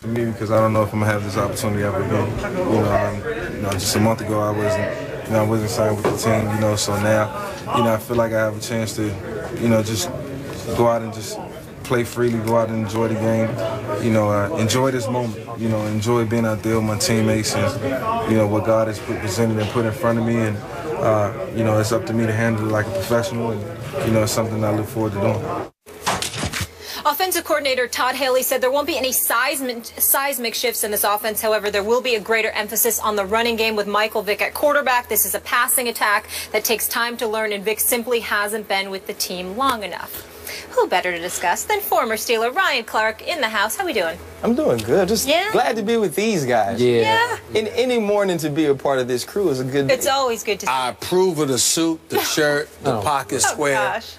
for me because I don't know if I'm gonna have this opportunity ever again. Just a month ago I wasn't signed with the team. So now, I feel like I have a chance to, just go out and just play freely, go out and enjoy the game. Enjoy this moment. Enjoy being out there with my teammates and what God has presented and put in front of me. And it's up to me to handle it like a professional. And it's something I look forward to doing. Offensive coordinator Todd Haley said there won't be any seismic shifts in this offense. However, there will be a greater emphasis on the running game with Michael Vick at quarterback. This is a passing attack that takes time to learn, and Vick simply hasn't been with the team long enough. Who better to discuss than former Steeler Ryan Clark in the house? How we doing? I'm doing good. Just glad to be with these guys. Yeah. In any morning to be a part of this crew is a good day. It's always good to see. I approve of the suit, the shirt, the pocket square. Gosh.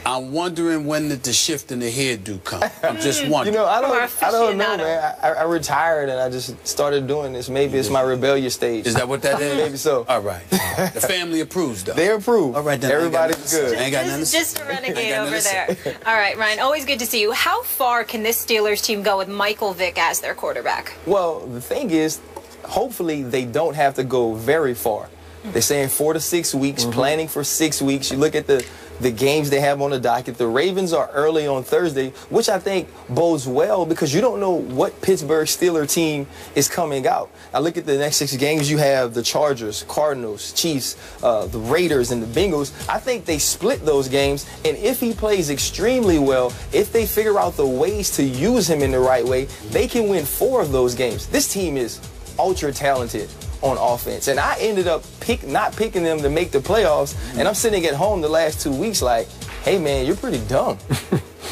I'm wondering when did the shift in the hairdo come. I'm just wondering. I don't know, man. I retired and I just started doing this. Maybe it's my rebellious stage. Is that what that is? Maybe so. All right. The family approves, though. They approve. All right, then. Everybody's good. I ain't got nothing to say. Just a renegade over there. All right, Ryan, always good to see you. How far can this Steelers team go with Michael Vick as their quarterback? Well, the thing is, hopefully they don't have to go very far. They're saying 4 to 6 weeks, planning for 6 weeks. You look at the games they have on the docket. The Ravens are early on Thursday, which I think bodes well because you don't know what Pittsburgh Steelers team is coming out. I look at the next 6 games. You have the Chargers, Cardinals, Chiefs, the Raiders, and the Bengals. I think they split those games, and if he plays extremely well, if they figure out the ways to use him in the right way, they can win 4 of those games. This team is ultra talented on offense, and I ended up not picking them to make the playoffs, and I'm sitting at home the last 2 weeks like, hey man, you're pretty dumb.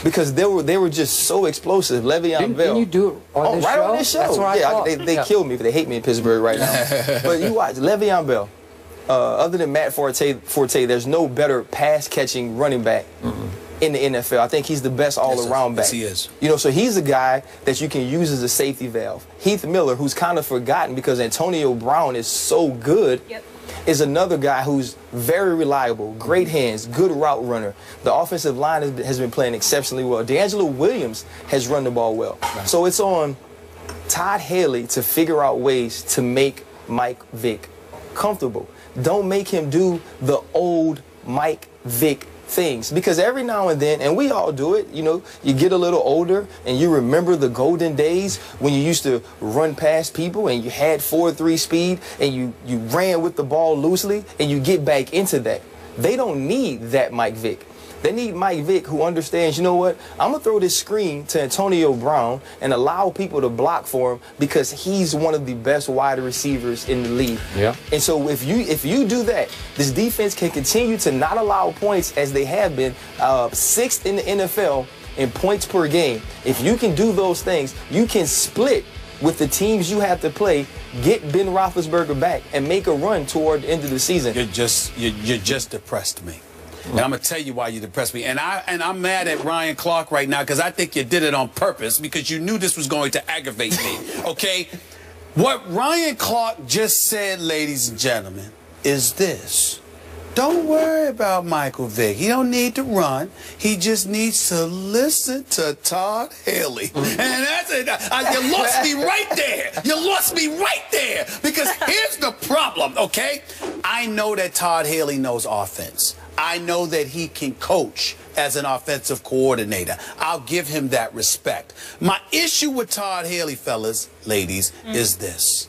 Because they were just so explosive. Le'Veon Bell. Didn't you do it on this show? On this show. That's what I thought. They killed me. They hate me in Pittsburgh right now. But you watch Le'Veon Bell. Other than Matt Forte, there's no better pass-catching running back in the NFL. I think he's the best all-around back. Yes, he is. So he's a guy that you can use as a safety valve. Heath Miller, who's kind of forgotten because Antonio Brown is so good, is another guy who's very reliable, great hands, good route runner. The offensive line has been playing exceptionally well. D'Angelo Williams has run the ball well. So it's on Todd Haley to figure out ways to make Mike Vick comfortable. Don't make him do the old Mike Vick things, because every now and then, and we all do it, you get a little older and you remember the golden days when you used to run past people and you had 4.3 speed and you ran with the ball loosely, and you get back into that. They don't need that Mike Vick. They need Mike Vick who understands, you know what, I'm going to throw this screen to Antonio Brown and allow people to block for him because he's one of the best wide receivers in the league. Yeah. And so if you do that, this defense can continue to not allow points as they have been, 6th in the NFL in points per game. If you can do those things, you can split with the teams you have to play, get Ben Roethlisberger back, and make a run toward the end of the season. You just depressed me. And I'm going to tell you why you depressed me. And I'm mad at Ryan Clark right now because I think you did it on purpose because you knew this was going to aggravate me, okay? What Ryan Clark just said, ladies and gentlemen, is this. Don't worry about Michael Vick. He don't need to run. He just needs to listen to Todd Haley. And that's it. You lost me right there. You lost me right there. Because here's the problem, okay? I know that Todd Haley knows offense. I know that he can coach as an offensive coordinator. I'll give him that respect. My issue with Todd Haley, fellas, ladies, is this.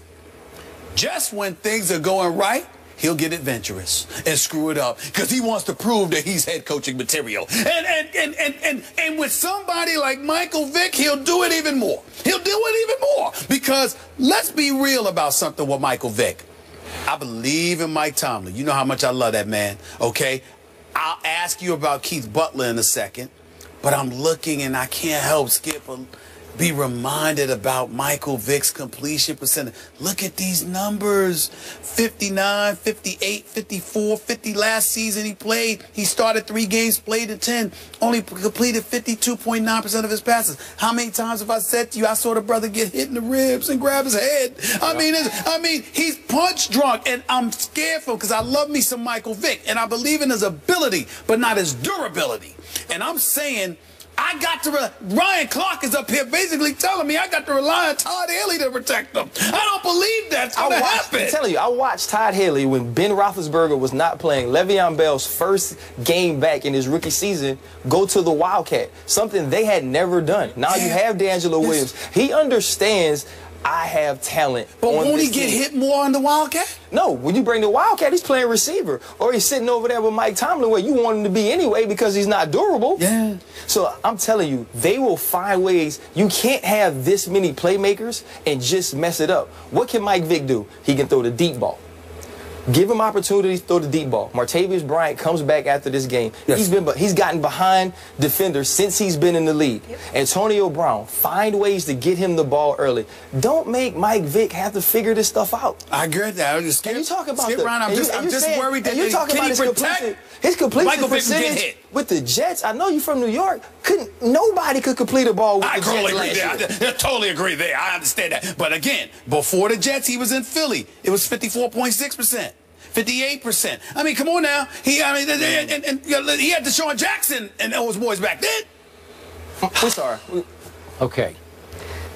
Just when things are going right, he'll get adventurous and screw it up because he wants to prove that he's head coaching material. And with somebody like Michael Vick, he'll do it even more. He'll do it even more because let's be real about something with Michael Vick. I believe in Mike Tomlin. You know how much I love that man, okay? I'll ask you about Keith Butler in a second, but I'm looking and I can't help, Skip, be reminded about Michael Vick's completion percentage. Look at these numbers. 59, 58, 54, 50 last season he played. He started 3 games, played in 10. Only completed 52.9% of his passes. How many times have I said to you, I saw the brother get hit in the ribs and grab his head? I mean, he's punch drunk, and I'm scared for him because I love me some Michael Vick, and I believe in his ability, but not his durability. And I'm saying, Ryan Clark is up here basically telling me I got to rely on Todd Haley to protect them. I don't believe that's going to happen. I'm telling you, I watched Todd Haley when Ben Roethlisberger was not playing. Le'Veon Bell's first game back in his rookie season, go to the Wildcat, something they had never done. Now you have D'Angelo Williams. He understands I have talent. But won't he get hit more on the Wildcat? No, when you bring the Wildcat, he's playing receiver. Or he's sitting over there with Mike Tomlin where you want him to be anyway because he's not durable. Yeah. So I'm telling you, they will find ways. You can't have this many playmakers and just mess it up. What can Mike Vick do? He can throw the deep ball. Give him opportunity to throw the deep ball. Martavius Bryant comes back after this game. Yes. He's gotten behind defenders since he's been in the league. Yep. Antonio Brown, find ways to get him the ball early. Don't make Mike Vick have to figure this stuff out. I agree with that. I'm just And you talk about I'm just worried that you talk about his completion Michael Vick can get percentage hit with the Jets. I know you're from New York. Nobody could complete a ball with I the totally Jets agree last there. year. I totally agree there. I understand that. But again, before the Jets, he was in Philly. It was 54.6%. 58%. I mean, come on now. He had Deshaun Jackson and those boys back then. We're sorry. Okay.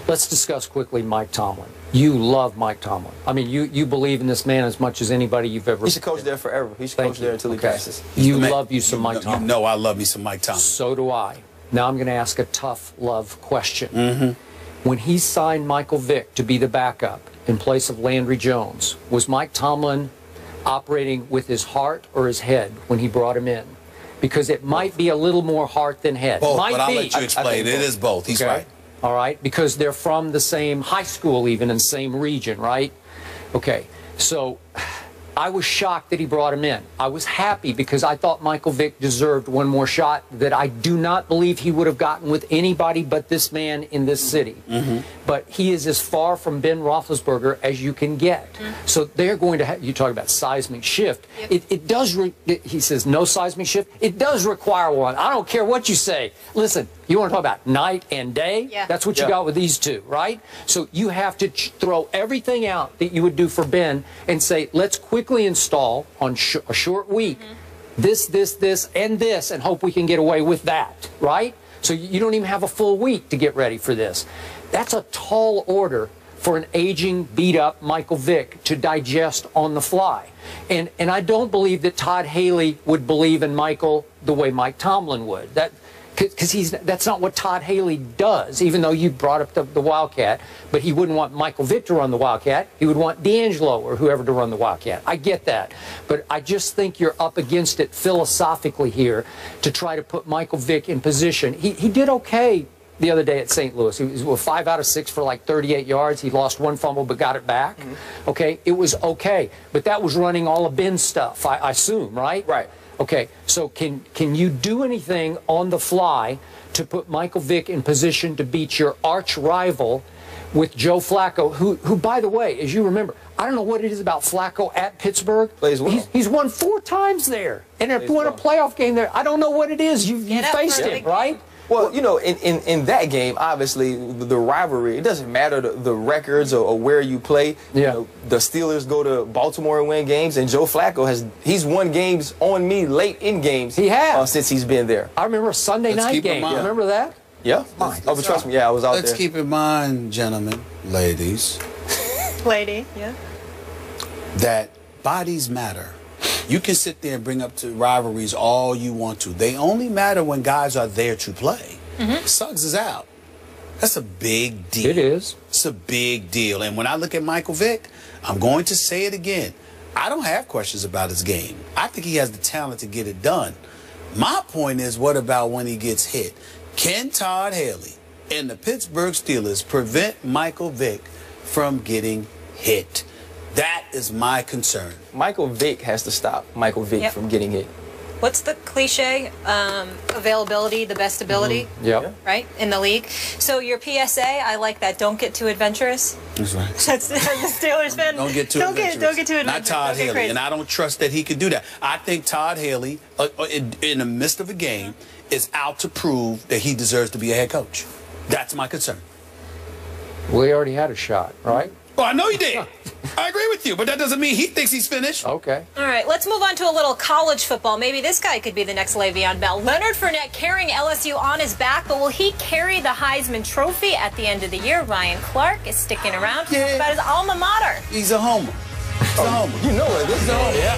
Let's discuss quickly Mike Tomlin. You love Mike Tomlin. I mean, you believe in this man as much as anybody you've ever. He should coach there forever. He should coach there until he passes. You love you some Mike Tomlin. You know I love me some Mike Tomlin. So do I. Now I'm going to ask a tough love question. When he signed Michael Vick to be the backup in place of Landry Jones, was Mike Tomlin operating with his heart or his head when he brought him in? Because it might be a little more heart than head. Both, might but I'll be. let you explain. It is both. He's right. All right, because they're from the same high school, even in the same region, right? Okay, so I was shocked that he brought him in. I was happy because I thought Michael Vick deserved one more shot that I do not believe he would have gotten with anybody but this man in this city. But he is as far from Ben Roethlisberger as you can get. So they're going to have, you talk about seismic shift. It does, he says no seismic shift. It does require one. I don't care what you say. Listen, you want to talk about night and day? Yeah. That's what you got with these two, right? So you have to throw everything out that you would do for Ben and say, let's quickly install on a short week this, and this, and hope we can get away with that, right? So you don't even have a full week to get ready for this. That's a tall order for an aging, beat-up Michael Vick to digest on the fly. And I don't believe that Todd Haley would believe in Michael the way Mike Tomlin would. Because that's not what Todd Haley does, even though you brought up the Wildcat. But he wouldn't want Michael Vick to run the Wildcat. He would want D'Angelo or whoever to run the Wildcat. I get that. But I just think you're up against it philosophically here to try to put Michael Vick in position. He did okay the other day at St. Louis. He was 5 out of 6 for like 38 yards. He lost one fumble but got it back. Okay, it was okay. But that was running all of Ben's stuff, I assume, right? Right. Okay, so can you do anything on the fly to put Michael Vick in position to beat your arch rival with Joe Flacco, who by the way, as you remember, I don't know what it is about Flacco at Pittsburgh. Plays well. He's won 4 times there and won a playoff game there. I don't know what it is. You faced him, right? Well, you know, in that game, obviously, the rivalry, it doesn't matter the records or where you play. You know, the Steelers go to Baltimore and win games, and Joe Flacco he's won games on me late in games. He has. Since he's been there. I remember a Sunday night game. You remember that? Yeah. Oh, but trust me, I was out there. Let's keep in mind, gentlemen, ladies. Lady, yeah. That bodies matter. You can sit there and bring up to rivalries all you want to. They only matter when guys are there to play. Suggs is out. That's a big deal. It is. It's a big deal. And when I look at Michael Vick, I'm going to say it again. I don't have questions about his game. I think he has the talent to get it done. My point is, what about when he gets hit? Can Todd Haley and the Pittsburgh Steelers prevent Michael Vick from getting hit? That is my concern. Michael Vick has to stop Michael Vick from getting hit. What's the cliche? Availability, the best ability. Right? In the league. So your PSA, I like that. Don't get too adventurous. That's right. That's the Steelers fan. Don't get too adventurous. Don't get too adventurous. Not Todd Haley. Crazy. And I don't trust that he could do that. I think Todd Haley, in the midst of a game, is out to prove that he deserves to be a head coach. That's my concern. Well, he already had a shot, right? Well, I know he did. I agree with you, but that doesn't mean he thinks he's finished. Okay. All right, let's move on to a little college football. Maybe this guy could be the next Le'Veon Bell. Leonard Fournette carrying LSU on his back, but will he carry the Heisman Trophy at the end of the year? Ryan Clark is sticking around to talk about his alma mater. He's a homer. He's a homer. You know it. This is a homer. Yeah.